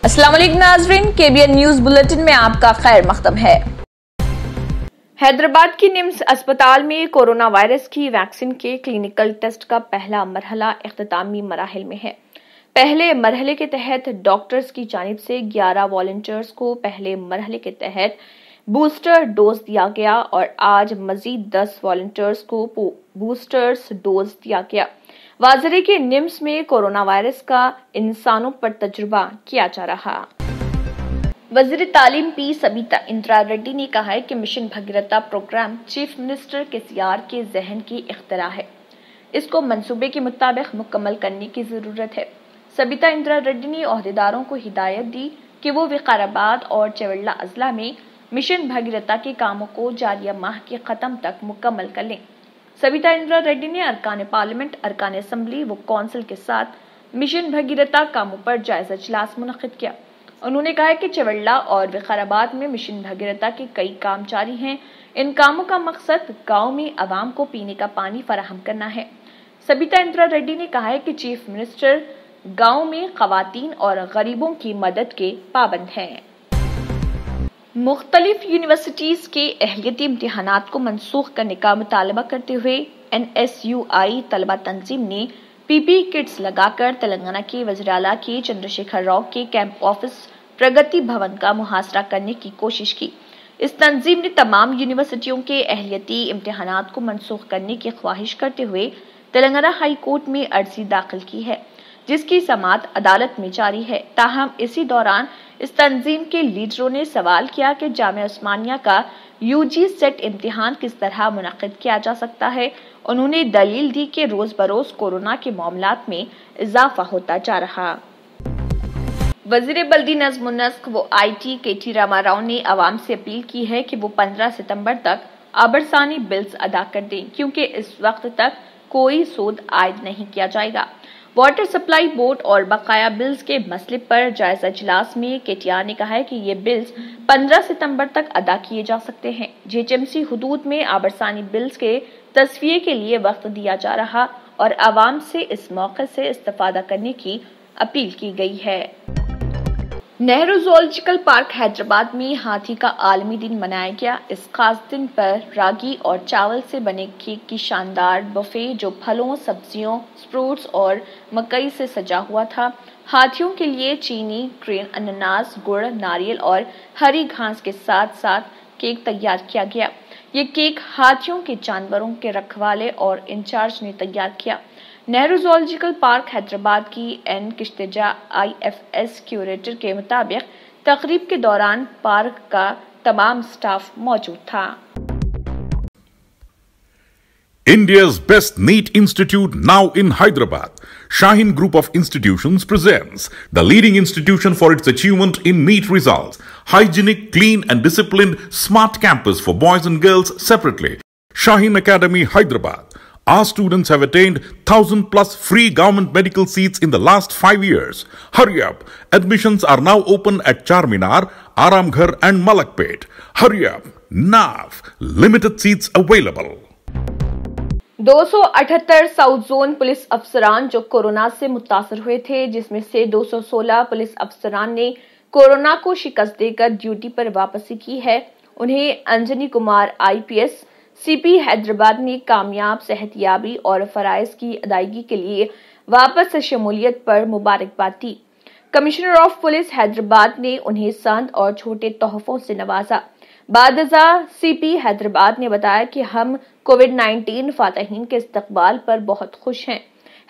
السلام علیکم ناظرین، KBN نیوز بلیٹن میں آپ کا خیر مقدم ہے۔ حیدرآباد کی نمس اسپتال میں کورونا وائرس کی ویکسین کے کلینکل ٹیسٹ کا پہلا مرحلہ اختتامی مراحل میں ہے۔ پہلے مرحلے کے تحت ڈاکٹرز کی جانب سے 11 والنٹیئرز کو پہلے مرحلے کے تحت بوسٹر ڈوز دیا گیا اور آج مزید 10 والنٹیئرز کو بوسٹرز ڈوز دیا گیا۔ واضح ہے کہ نمس میں کورونا وائرس کا انسانوں پر تجربہ کیا جا رہا۔ وزیر تعلیم پی سبیتا اندرا ریڈی نے کہا ہے کہ mission Bhagiratha programme chief minister KCR کے ذہن کی اختراع ہے۔ اس کو منصوبے کے مطابق مکمل کرنے کی ضرورت ہے۔ سبیتا اندرا ریڈی نے عہدیداروں کو ہدایت دی کہ وہ وقار آباد اور چیوڑلہ اضلاع میں مشن بھگیرتا کے کاموں کو جاریہ ماہ کے ختم تک مکمل کر لیں۔ سبیتا اندرا ریڈی نے ارکان پارلیمنٹ، ارکان اسمبلی و کونسل کے ساتھ مشن بھگیرتا کاموں پر جائزہ اجلاس منعقد کیا۔ انہوں نے کہا کہ چیوڑلہ اور وقار آباد میں مشن بھگیرتا کے کئی کام جاری ہیں۔ ان کاموں کا مقصد گاؤں میں عوام کو پینے کا پانی فراہم کرنا ہے۔ سبیتا اندرا ریڈی نے کہا کہ چیف منسٹر گاؤں میں خواتین اور غریبوں کی مدد کے پابند ہیں۔ مختلف یونیورسٹیز کے اہلیتی امتحانات کو منسوخ کرنے کا مطالبہ کرتے ہوئے NSUI طلبہ تنظیم نے PPE کٹس لگا کر تلنگانہ کے وزیر اعلیٰ کے چندرشیکھر راؤ کے کیمپ آفس پرگتی بھون کا محاصرہ کرنے کی کوشش کی۔ اس تنظیم نے تمام یونیورسٹیوں کے اہلیتی امتحانات کو منسوخ کرنے کی خواہش کرتے ہوئے تلنگانہ ہائی کورٹ میں عرضی داخل کی ہے، جس کی سماعت عدالت میں جاری ہے۔ تاہم اسی دوران اس تنظیم کے لیڈروں نے سوال کیا کہ جامعہ عثمانیہ کا UG سیٹ امتحان کس طرح منعقد کیا جا سکتا ہے۔ انہوں نے دلیل دی کہ روز بروز کورونا کے معاملات میں اضافہ ہوتا جا رہا۔ وزیر بلدی نظم و نسق و IT KT راما راؤ نے عوام سے اپیل کی ہے کہ وہ 15 ستمبر تک آبرسانی بلز ادا کر دیں، کیونکہ اس وقت تک کوئی سود عائد نہیں کیا جائے گا۔ واٹر سپلائی بورڈ اور بقایا بلز کے مسئلے پر جائزہ اجلاس میں KTR نے کہا ہے کہ یہ بلز 15 ستمبر تک ادا کیے جا سکتے ہیں۔ GHMC حدود میں آبرسانی بلز کے تصفیے کے لیے وقت دیا جا رہا اور عوام سے اس موقع سے استفادہ کرنے کی اپیل کی گئی ہے۔ نہرو زوولوجیکل پارک حیدرآباد میں ہاتھی کا عالمی دن منایا گیا۔ اس خاص دن پر راگی اور چاول سے بنے کیک کی شاندار بفے جو پھلوں، سبزیوں، فروٹس اور مکئی سے سجا ہوا تھا۔ ہاتھیوں کے لیے چینی، گرین انناس، گڑ، ناریل اور ہری گھاس کے ساتھ ساتھ کیک تیار کیا گیا۔ یہ کیک ہاتھیوں کے جانوروں کے رکھوالے اور انچارج نے تیار کیا۔ نہرو زوولوجیکل پارک حیدرآباد کی N کشتیجا IFS کیوریٹر کے مطابق تقریب کے دوران پارک کا تمام سٹاف موجود تھا۔ India's best NEET institute now in Hyderabad. Shaheen Group of Institutions presents the leading institution for its achievement in NEET results. Hygienic, clean and disciplined smart campus for boys and girls separately. Shaheen Academy, Hyderabad. Our students have attained 1,000 plus free government medical seats in the last 5 years. Hurry up. Admissions are now open at Charminar, Aramghar and Malakpet. Hurry up. Now. Limited seats available. 278 south zone police افسران جو corona سے متاثر ہوئے تھے، جس میں سے 216 police افسران نے کورونا کو شکست دے کر ڈیوٹی پر واپسی کی ہے، انہیں انجنی کمار IPS CP حیدرآباد نے کامیاب صحت یابی اور فرائض کی ادائیگی کے لیے واپس شمولیت پر مبارکباد دی۔ کمشنر آف پولیس حیدرآباد نے انہیں سند اور چھوٹے تحفوں سے نوازا۔ بعد ازاں CP حیدرآباد نے بتایا کہ ہم کووڈ-19 فاتحین کے استقبال پر بہت خوش ہیں۔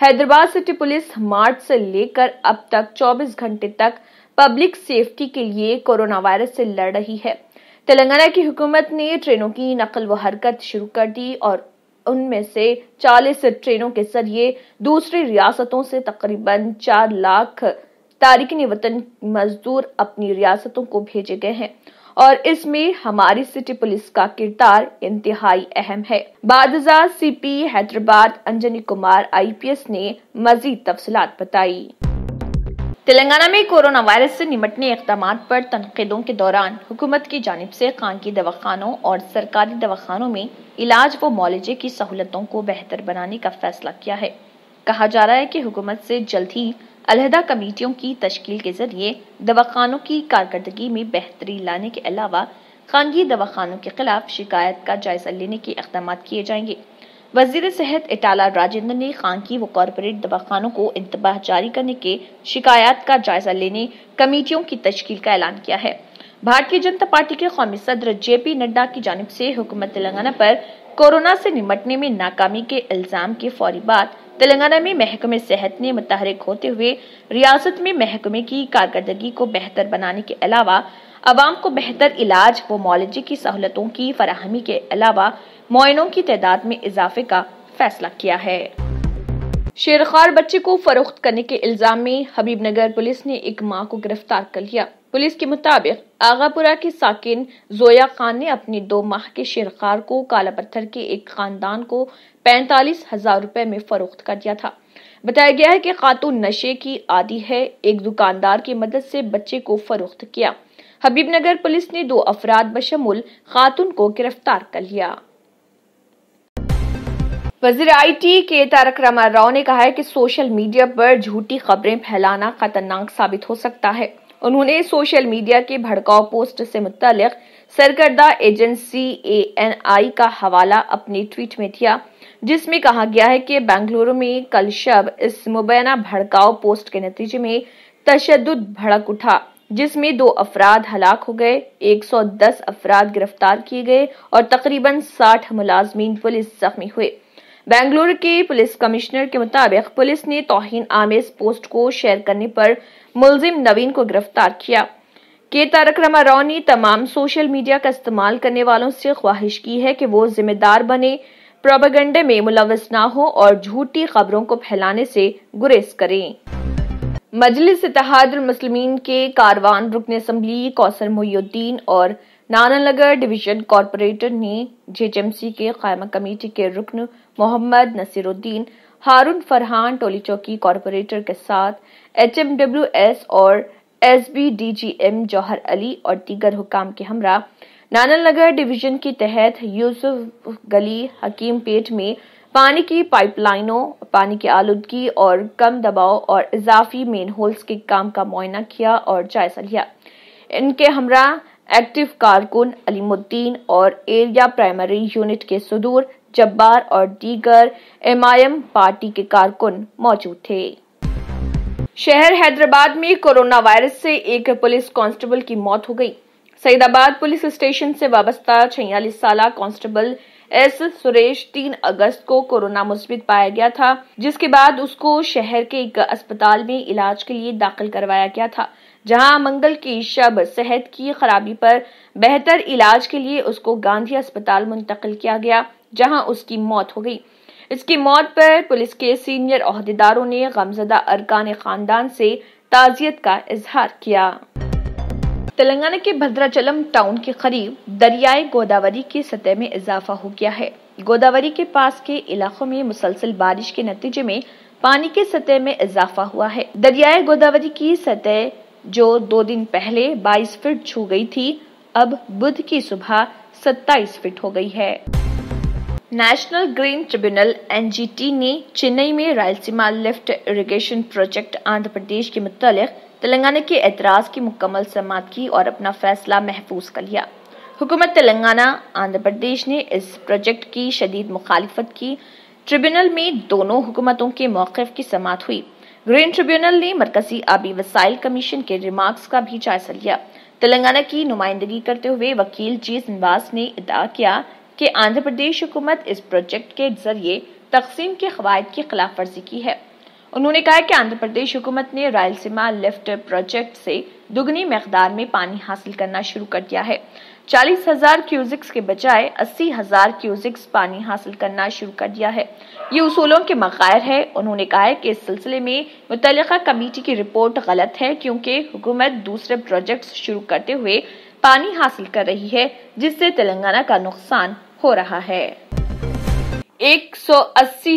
حیدرآباد سٹی پولیس مارچ سے لے کر اب تک 24 گھنٹے تک پبلک سیفٹی کے لیے کورونا وائرس سے لڑ رہی ہے۔ تلنگانہ کی حکومت نے ٹرینوں کی نقل و حرکت شروع کر دی اور ان میں سے 40 ٹرینوں کے ذریعے دوسری ریاستوں سے تقریباً 4 لاکھ تارکین وطن مزدور اپنی ریاستوں کو بھیجے گئے ہیں اور اس میں ہماری سٹی پولیس کا کردار انتہائی اہم ہے۔ بعد ازاں CP حیدرآباد انجنی کمار IPS نے مزید تفصیلات بتائی۔ تلنگانہ میں کورونا وائرس سے نمٹنے اقدامات پر تنقیدوں کے دوران حکومت کی جانب سے خانگی دواخانوں اور سرکاری دواخانوں میں علاج و معالجے کی سہولتوں کو بہتر بنانے کا فیصلہ کیا ہے۔ کہا جا رہا ہے کہ حکومت سے جلد ہی علیحدہ کمیٹیوں کی تشکیل کے ذریعے دواخانوں کی کارکردگی میں بہتری لانے کے علاوہ خانگی دواخانوں کے خلاف شکایت کا جائزہ لینے کے اقدامات کیے جائیں گے۔ وزیر صحت اٹالہ راجندر نے خانگی و کارپوریٹ دواخانوں کو انتباہ جاری کرنے کے شکایات کا جائزہ لینے کمیٹیوں کی تشکیل کا اعلان کیا ہے۔ بھارتیہ جنتا پارٹی کے قومی صدر جے پی نڈا کی جانب سے حکومت تلنگانہ پر کورونا سے نمٹنے میں ناکامی کے الزام کے فوری بعد تلنگانہ میں محکمہ صحت نے متحرک ہوتے ہوئے ریاست میں محکمے کی کارکردگی کو بہتر بنانے کے علاوہ عوام کو بہتر علاج و معالجے کی سہولتوں کی فراہمی کے علاوہ معائنوں کی تعداد میں اضافے کا فیصلہ کیا ہے۔ شیرخوار بچے کو فروخت کرنے کے الزام میں حبیب نگر پولیس نے ایک ماں کو گرفتار کر لیا۔ پولیس کے مطابق آغا پورہ کے ساکن زویا خان نے اپنی 2 ماہ کے شیرخوار کو کالا پتھر کے ایک خاندان کو 45,000 روپے میں فروخت کر دیا تھا۔ بتایا گیا ہے کہ خاتون نشے کی عادی ہے، ایک دکاندار کی مدد سے بچے کو فروخت کیا۔ حبیب نگر پولیس نے 2 افراد بشمول خاتون کو گرفتار کر لیا۔ وزیر آئی ٹی کے تارک راما راؤ نے کہا ہے کہ سوشل میڈیا پر جھوٹی خبریں پھیلانا خطرناک ثابت ہو سکتا ہے۔ انہوں نے سوشل میڈیا کے بھڑکاؤ پوسٹ سے متعلق سرکردہ ایجنسی ANI کا حوالہ اپنے ٹویٹ میں دیا، جس میں کہا گیا ہے کہ بنگلورو میں کل شب اس مبینہ بھڑکاؤ پوسٹ کے نتیجے میں تشدد بھڑک اٹھا، جس میں 2 افراد ہلاک ہو گئے، 110 افراد گرفتار کیے گئے اور تقریباً 60 ملازمین پولیس زخمی ہوئے۔ بنگلورو کے پولیس کمشنر کے مطابق پولیس نے توہین آمیز پوسٹ کو شیئر کرنے پر ملزم نوین کو گرفتار کیا۔ کے تارک راما راؤ نے تمام سوشل میڈیا کا استعمال کرنے والوں سے خواہش کی ہے کہ وہ ذمہ دار بنے، پروپیگنڈے میں ملوث نہ ہو اور جھوٹی خبروں کو پھیلانے سے گریز کریں۔ مجلس اتحاد المسلمین کے کاروان رکن اسمبلی کوثر محی الدین اور نانا نگر ڈویژن کارپوریٹر نے JHMC کے قائمہ کمیٹی کے رکن محمد نصیر الدین، ہارون فرحان ٹولی چوکی کارپوریٹر کے ساتھ HMWS اور SBDGM جوہر علی اور دیگر حکام کے ہمراہ نانا نگر ڈویژن کے تحت یوسف گلی حکیم پیٹ میں پانی کی پائپ لائنوں، پانی کی آلودگی اور کم دباؤ اور اضافی مین ہولز کے کام کا معائنہ کیا اور جائزہ لیا۔ ان کے ہمراہ ایکٹیو کارکن علیم الدین اور ایریا پرائمری یونٹ کے صدور جبار اور دیگر MIM پارٹی کے کارکن موجود تھے۔ شہر حیدرآباد میں کورونا وائرس سے ایک پولیس کانسٹیبل کی موت ہو گئی۔ سعید آباد پولیس اسٹیشن سے وابستہ 46 سالہ کانسٹیبل S سریش 3 اگست کو کورونا مثبت پایا گیا تھا، جس کے بعد اس کو شہر کے ایک اسپتال میں علاج کے لیے داخل کروایا گیا تھا، جہاں منگل کی شب صحت کی خرابی پر بہتر علاج کے لیے اس کو گاندھی اسپتال منتقل کیا گیا، جہاں اس کی موت ہو گئی۔ اس کی موت پر پولیس کے سینئر عہدیداروں نے غمزدہ ارکان خاندان سے تعزیت کا اظہار کیا۔ تلنگانہ کے بھدراچلم ٹاؤن کے قریب دریائے گوداوری کی سطح میں اضافہ ہو گیا ہے۔ گوداوری کے پاس کے علاقوں میں مسلسل بارش کے نتیجے میں پانی کی سطح میں اضافہ ہوا ہے۔ دریائے گوداوری کی سطح جو 2 دن پہلے 22 فٹ چھو گئی تھی، اب بدھ کی صبح 27 فٹ ہو گئی ہے۔ نیشنل گرین ٹریبیونل NGT نے چنئی میں Rayalaseema lift irrigation project Andhra Pradesh کے متعلق تلنگانہ کے اعتراض کی مکمل سماعت کی اور اپنا فیصلہ محفوظ کر لیا۔ حکومت تلنگانہ آندھرا پردیش نے اس پروجیکٹ کی شدید مخالفت کی۔ ٹریبیونل میں دونوں حکومتوں کے موقف کی سماعت ہوئی۔ گرین ٹریبیونل نے مرکزی آبی وسائل کمیشن کے ریمارکس کا بھی جائزہ لیا۔ تلنگانہ کی نمائندگی کرتے ہوئے وکیل جی سنواس نے ادعا کیا کہ آندھرا پردیش حکومت اس پروجیکٹ کے ذریعے تقسیم کے قواعد کی خلاف ورزی کی ہے۔ انہوں نے کہا کہ آندھرا پردیش حکومت نے رائلسیما لفٹ پروجیکٹ سے دگنی مقدار میں پانی حاصل کرنا شروع کر دیا ہے۔ 40,000 کیوزکس کے بجائے 80,000 کیوزکس پانی حاصل کرنا شروع کر دیا ہے۔ یہ اصولوں کے مغائر ہے۔ انہوں نے کہا کہ اس سلسلے میں متعلقہ کمیٹی کی رپورٹ غلط ہے، کیونکہ حکومت دوسرے پروجیکٹس شروع کرتے ہوئے پانی حاصل کر رہی ہے، جس سے تلنگانہ کا نقصان ہو رہا ہے۔ 180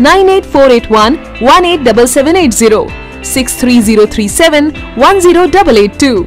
98481 187780, 63037 10882।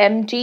MD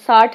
60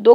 2